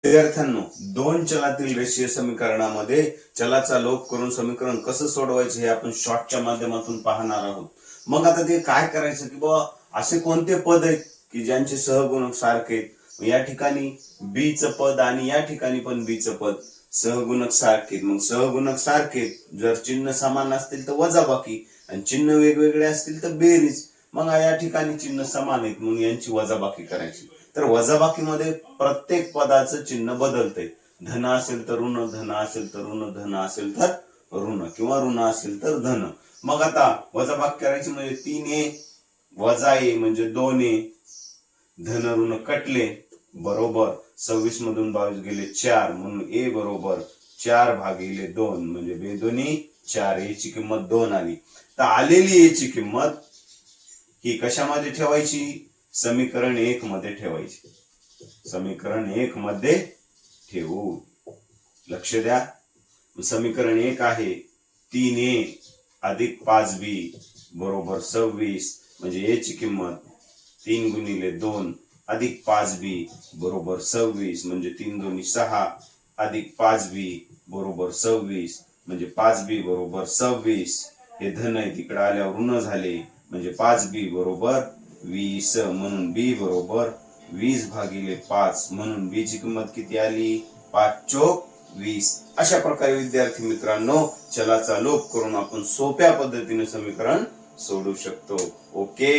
विद्यार्थ्यांनो, दोन चलातील रेषीय समीकरणामध्ये चलाचा लोप करून समीकरण कसं सोडवायचं हे आपण शॉर्टच्या माध्यमातून पाहणार आहोत. मग आता ते काय करायचं की बाबा असे कोणते पद आहेत की ज्यांचे सहगुणक सारखे आहेत. या ठिकाणी बी चं पद आणि या ठिकाणी पण बी चं पद सहगुणक सारखे आहेत. मग सहगुणक सारखे जर चिन्ह समान असतील तर वजाबाकी आणि चिन्ह वेगवेगळे असतील तर बेरीज. मग या ठिकाणी चिन्ह समान आहेत म्हणून यांची वजाबाकी करायची. तर वजाबाकीमध्ये प्रत्येक पदाचं चिन्ह बदलतंय. धन असेल तर ऋण, धन असेल तर ऋण, धन असेल तर ऋण किंवा ऋण असेल तर धन. मग आता वजाबाकी करायची म्हणजे 3a वजा a म्हणजे 2a, धन ऋण कटले बरोबर 26 मधून 22 गेले 4 म्हणून a बरोबर 4/2 म्हणजे बेदोनी 4. a ची किंमत 2 आली. तर आलेली a ची किंमत ही कशामध्ये ठेवायची? समीकरण 1 मध्ये ठेवायची. समीकरण 1 मध्ये ठेवू. लक्ष द्या. समीकरण 1 आहे 3a अधिक 5b बरोबर 26 म्हणजे a ची किंमत 3 गुणिले 2 अधिक 5b बरोबर 26 म्हणजे 3 दोन्ही 6 अधिक 5b बरोबर 26 म्हणजे 5b बरोबर 26. हे धन आहे तिकडे आल्यावर ऋण झाले म्हणजे 5b बरोबर 20 म्हणून b बरोबर 20/5 म्हणून b ची किंमत किती आली? 5 चोक 20. अशा प्रकारे विद्यार्थी मित्रांनो चलाचा लोप करून आपण सोप्या पद्धतीने समीकरण सोडू शकतो. ओके.